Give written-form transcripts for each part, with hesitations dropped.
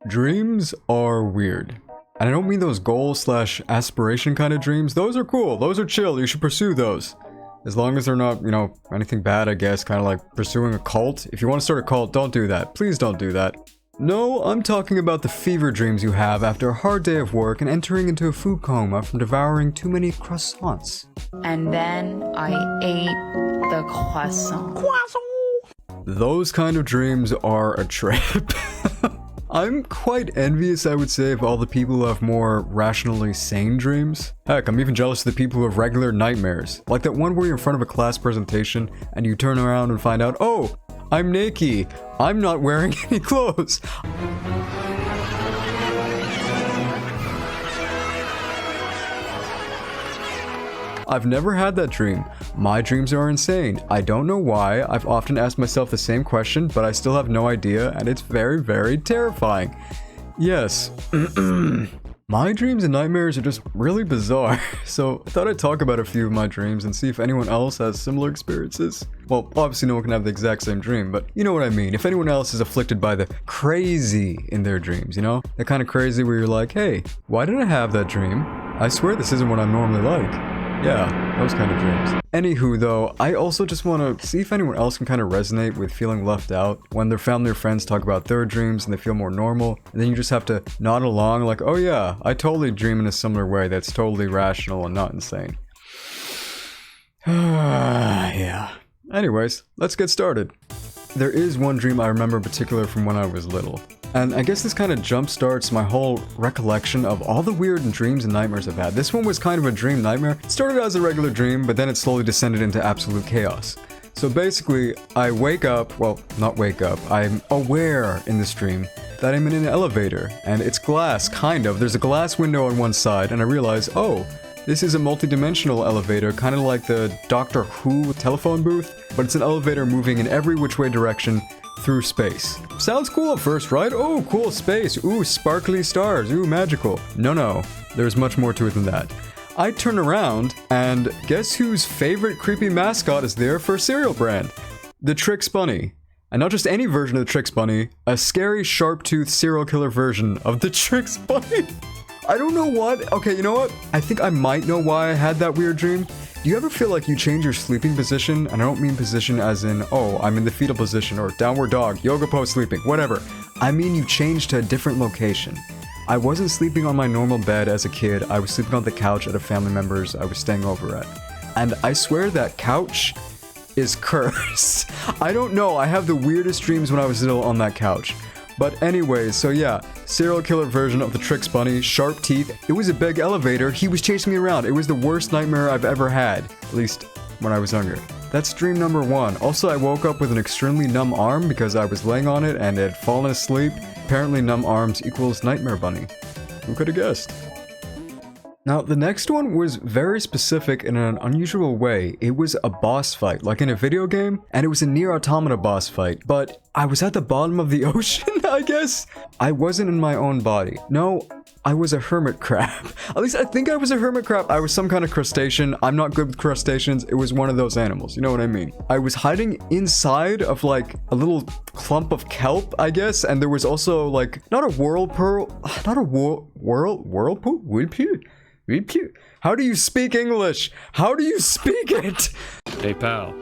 Dreams are weird. And I don't mean those goal/aspiration kind of dreams. Those are cool. Those are chill. You should pursue those. As long as they're not, you know, anything bad, I guess. Kind of like pursuing a cult. If you want to start a cult, don't do that. Please don't do that. No, I'm talking about the fever dreams you have after a hard day of work and entering into a food coma from devouring too many croissants. And then I ate the croissant. Those kind of dreams are a trip. I'm quite envious, I would say, of all the people who have more rationally sane dreams. Heck, I'm even jealous of the people who have regular nightmares. Like that one where you're in front of a class presentation and you turn around and find out, oh, I'm naked. I'm not wearing any clothes. I've never had that dream. My dreams are insane. I don't know why. I've often asked myself the same question, but I still have no idea, and it's very, very terrifying. Yes. My dreams and nightmares are just really bizarre, so I thought I'd talk about a few of my dreams and see if anyone else has similar experiences. Well, obviously no one can have the exact same dream, but you know what I mean. If anyone else is afflicted by the crazy in their dreams, you know? That kind of crazy where you're like, hey, why did I have that dream? I swear this isn't what I'm normally like. Yeah, those kind of dreams. Anywho though, I also just want to see if anyone else can kind of resonate with feeling left out when their family or friends talk about their dreams and they feel more normal, and then you just have to nod along like, oh yeah, I totally dream in a similar way that's totally rational and not insane. Yeah. Anyways, let's get started. There is one dream I remember in particular from when I was little. And I guess this kind of jumpstarts my whole recollection of all the weird dreams and nightmares I've had. This one was kind of a dream nightmare. It started as a regular dream, but then it slowly descended into absolute chaos. So basically, I wake up, well, not wake up, I'm aware in this dream that I'm in an elevator, and it's glass, kind of. There's a glass window on one side, and I realize, oh, this is a multi-dimensional elevator, kind of like the Doctor Who telephone booth, but it's an elevator moving in every which way direction through space. Sounds cool at first, right? Oh, cool space. Ooh, sparkly stars. Ooh, magical. No, there's much more to it than that. I turn around, and guess whose favorite creepy mascot is there for a cereal brand? The Trix Bunny. And not just any version of the Trix Bunny, a scary, sharp-toothed serial killer version of the Trix Bunny. I don't know what. Okay, you know what? I think I might know why I had that weird dream. Do you ever feel like you change your sleeping position? And I don't mean position as in, oh, I'm in the fetal position or downward dog, yoga pose sleeping, whatever. I mean you change to a different location. I wasn't sleeping on my normal bed as a kid. I was sleeping on the couch at a family member's I was staying over at. And I swear that couch is cursed. I don't know. I have the weirdest dreams when I was little on that couch. But anyways, so yeah, serial killer version of the Trix Bunny, sharp teeth. It was a big elevator. He was chasing me around. It was the worst nightmare I've ever had, at least when I was younger. That's dream number one. Also, I woke up with an extremely numb arm because I was laying on it and had fallen asleep. Apparently, numb arms equals nightmare bunny. Who could have guessed? Now, the next one was very specific in an unusual way. It was a boss fight, like in a video game, and it was a Nier Automata boss fight, but I was at the bottom of the ocean, I guess? I wasn't in my own body. No, I was a hermit crab. At least I think I was a hermit crab. I was some kind of crustacean. I'm not good with crustaceans. It was one of those animals, you know what I mean? I was hiding inside of like a little clump of kelp, I guess, and there was also like, not a whirlpool, how do you speak English? How do you speak it? Hey pal,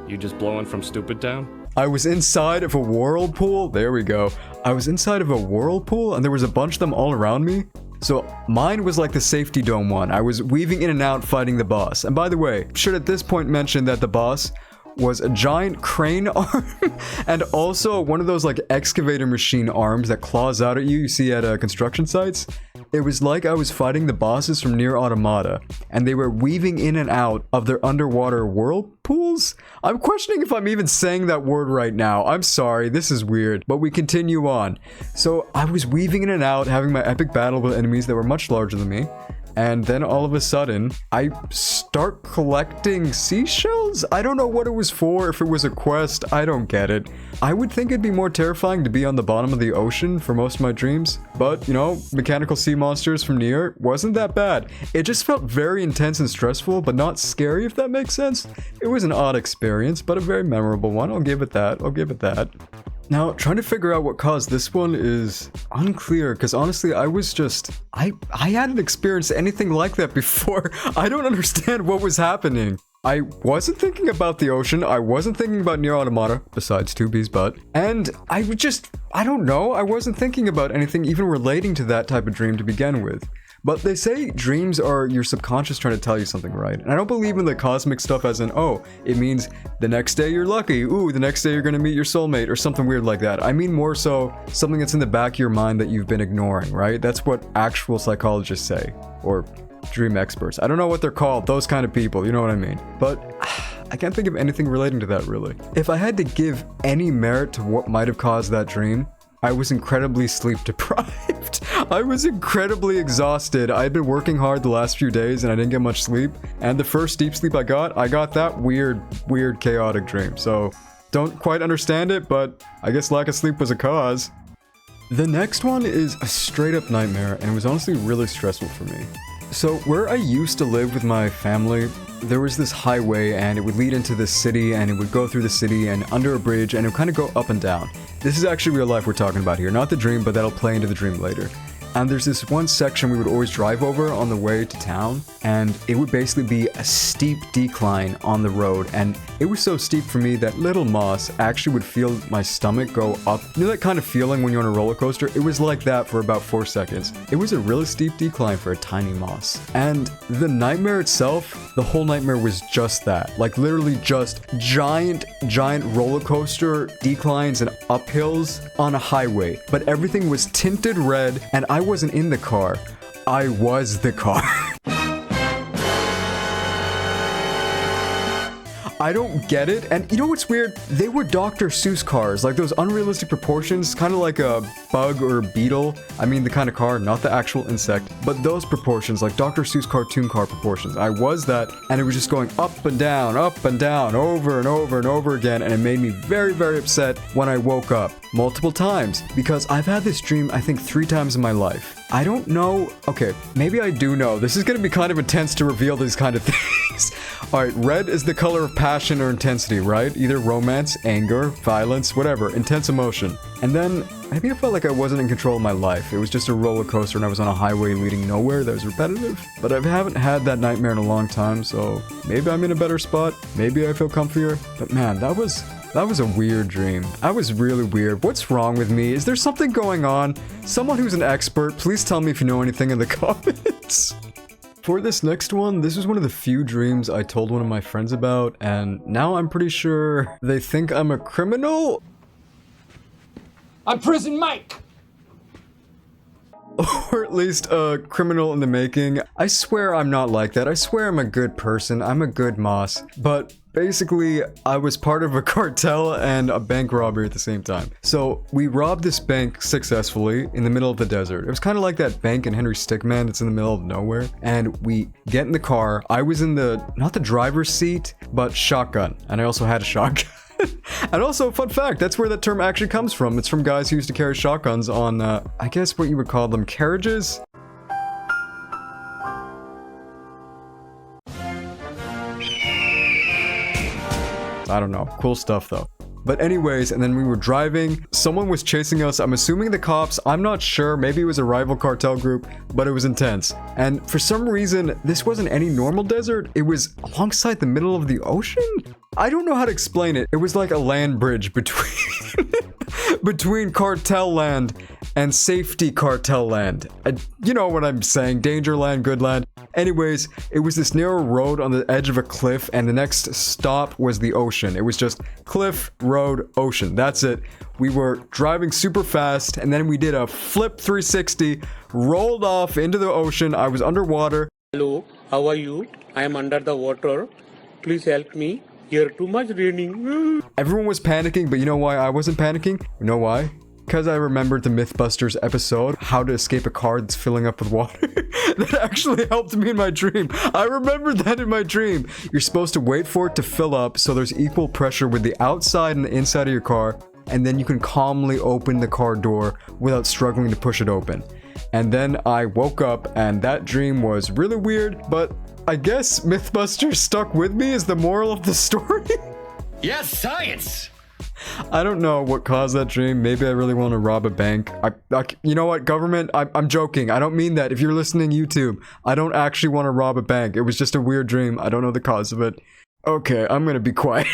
you just blowing from Stupid Town? I was inside of a whirlpool. There we go. I was inside of a whirlpool and there was a bunch of them all around me. So mine was like the safety dome one. I was weaving in and out fighting the boss. And by the way, should at this point mention that the boss was a giant crane arm and also one of those like excavator machine arms that claws out at you, you see at construction sites. It was like I was fighting the bosses from Nier Automata, and they were weaving in and out of their underwater whirlpools? I'm questioning if I'm even saying that word right now. I'm sorry, this is weird, but we continue on. So I was weaving in and out, having my epic battle with enemies that were much larger than me. And then all of a sudden, I start collecting seashells? I don't know what it was for, if it was a quest, I don't get it. I would think it'd be more terrifying to be on the bottom of the ocean for most of my dreams. But, you know, mechanical sea monsters from Nier wasn't that bad. It just felt very intense and stressful, but not scary, if that makes sense. It was an odd experience, but a very memorable one. I'll give it that. Now, trying to figure out what caused this one is unclear, because honestly, I hadn't experienced anything like that before. I don't understand what was happening. I wasn't thinking about the ocean, I wasn't thinking about Nier Automata, besides 2B's butt, and I don't know, I wasn't thinking about anything even relating to that type of dream to begin with. But they say dreams are your subconscious trying to tell you something, right? And I don't believe in the cosmic stuff as in, oh, it means the next day you're lucky, ooh, the next day you're gonna meet your soulmate, or something weird like that. I mean more so something that's in the back of your mind that you've been ignoring, right? That's what actual psychologists say, or dream experts. I don't know what they're called, those kind of people, you know what I mean? But I can't think of anything relating to that, really. If I had to give any merit to what might have caused that dream, I was incredibly sleep deprived. I was incredibly exhausted. I had been working hard the last few days and I didn't get much sleep. And the first deep sleep I got that weird, chaotic dream. So, don't quite understand it, but I guess lack of sleep was a cause. The next one is a straight up nightmare, and it was honestly really stressful for me. So, where I used to live with my family, there was this highway and it would lead into this city and it would go through the city and under a bridge and it would kind of go up and down. This is actually real life we're talking about here, not the dream, but that'll play into the dream later. And there's this one section we would always drive over on the way to town, and it would basically be a steep decline on the road, and it was so steep for me that little Moss actually would feel my stomach go up. You know that kind of feeling when you're on a roller coaster? It was like that for about 4 seconds. It was a really steep decline for a tiny Moss. And the nightmare itself, the whole nightmare was just that. Like literally just giant roller coaster declines and uphills on a highway. But everything was tinted red, and I wasn't in the car. I was the car. I don't get it. And you know what's weird? They were Dr. Seuss cars, like those unrealistic proportions, kind of like a bug or a beetle. I mean the kind of car, not the actual insect, but those proportions, like Dr. Seuss cartoon car proportions. I was that, and it was just going up and down, over and over and over again, and it made me very, very upset when I woke up multiple times, because I've had this dream, I think 3 times in my life. I don't know. Okay, maybe I do know. This is going to be kind of intense to reveal these kind of things. Alright, red is the color of passion or intensity, right? Either romance, anger, violence, whatever. Intense emotion. And then, maybe I felt like I wasn't in control of my life. It was just a roller coaster and I was on a highway leading nowhere that was repetitive. But I haven't had that nightmare in a long time, so maybe I'm in a better spot. Maybe I feel comfier. But man, that was a weird dream. That was really weird. What's wrong with me? Is there something going on? Someone who's an expert, please tell me if you know anything in the comments. For this next one, this was one of the few dreams I told one of my friends about, and now I'm pretty sure they think I'm a criminal? I'm Prison Mike! Or at least a criminal in the making. I swear I'm not like that. I swear I'm a good person. I'm a good Moss. But basically, I was part of a cartel and a bank robbery at the same time. So we robbed this bank successfully in the middle of the desert. It was kind of like that bank in Henry Stickmin that's in the middle of nowhere. And we get in the car. I was in not the driver's seat, but shotgun. And I also had a shotgun. And also, fun fact, that's where that term actually comes from. It's from guys who used to carry shotguns on, I guess what you would call them, carriages? I don't know. Cool stuff, though. But anyways, and then we were driving, someone was chasing us, I'm assuming the cops, I'm not sure, maybe it was a rival cartel group, but it was intense. And for some reason, this wasn't any normal desert, it was alongside the middle of the ocean? I don't know how to explain it. It was like a land bridge between cartel land and safety cartel land. You know what I'm saying, danger land, good land. Anyways, it was this narrow road on the edge of a cliff, and the next stop was the ocean. It was just cliff, road, ocean. That's it. We were driving super fast, and then we did a flip 360, rolled off into the ocean. I was underwater. Hello, how are you? I am under the water. Please help me. Here too much raining. Everyone was panicking, but you know why I wasn't panicking? You know why? Because I remembered the Mythbusters episode, How to Escape a Car That's Filling Up with Water. That actually helped me in my dream. I remembered that in my dream. You're supposed to wait for it to fill up so there's equal pressure with the outside and the inside of your car, and then you can calmly open the car door without struggling to push it open. And then I woke up, and that dream was really weird, but I guess Mythbusters stuck with me is the moral of the story. Yes, science! I don't know what caused that dream. Maybe I really want to rob a bank. You know what, government? I'm joking. I don't mean that. If you're listening, YouTube, I don't actually want to rob a bank. It was just a weird dream. I don't know the cause of it. Okay, I'm gonna be quiet.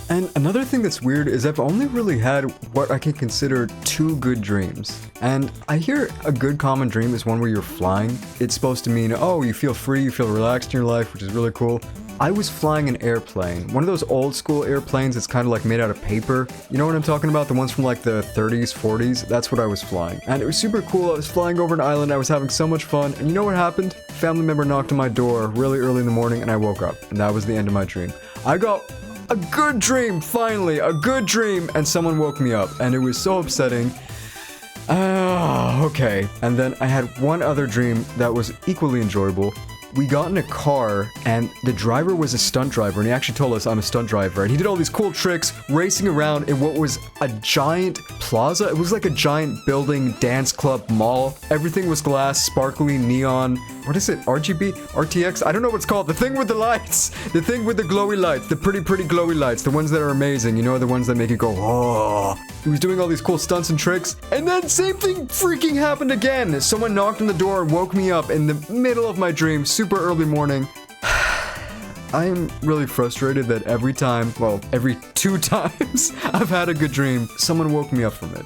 And another thing that's weird is I've only really had what I can consider 2 good dreams. And I hear a good common dream is one where you're flying. It's supposed to mean, oh, you feel free, you feel relaxed in your life, which is really cool. I was flying an airplane. One of those old school airplanes that's kind of like made out of paper. You know what I'm talking about? The ones from like the 30s, 40s? That's what I was flying. And it was super cool. I was flying over an island. I was having so much fun. And you know what happened? A family member knocked on my door really early in the morning and I woke up. And that was the end of my dream. I got a good dream, finally, a good dream, and someone woke me up, and it was so upsetting. Okay. And then I had one other dream that was equally enjoyable. We got in a car, and the driver was a stunt driver, and he actually told us I'm a stunt driver, and he did all these cool tricks, racing around in what was a giant plaza. It was like a giant building, dance club, mall. Everything was glass, sparkly, neon. What is it? RGB? RTX? I don't know what it's called. The thing with the lights. The thing with the glowy lights. The pretty glowy lights. The ones that are amazing. You know, the ones that make you go, oh. He was doing all these cool stunts and tricks. And then same thing freaking happened again. Someone knocked on the door and woke me up in the middle of my dream. Super early morning. I am really frustrated that every 2 times I've had a good dream, someone woke me up from it.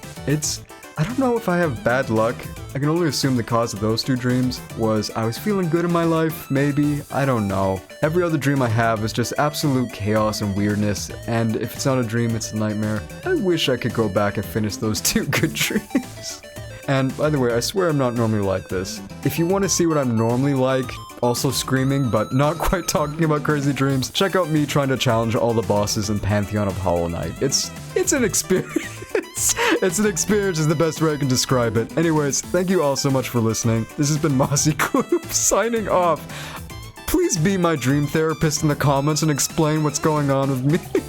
I don't know if I have bad luck. I can only assume the cause of those 2 dreams was I was feeling good in my life, maybe. I don't know. Every other dream I have is just absolute chaos and weirdness, and if it's not a dream, it's a nightmare. I wish I could go back and finish those 2 good dreams. And by the way, I swear I'm not normally like this. If you want to see what I'm normally like, also screaming but not quite talking about crazy dreams, check out me trying to challenge all the bosses in Pantheon of Hollow Knight. It's an experience. It's an experience is the best way I can describe it. Anyways, thank you all so much for listening. This has been MossyCloomp signing off. Please be my dream therapist in the comments and explain what's going on with me.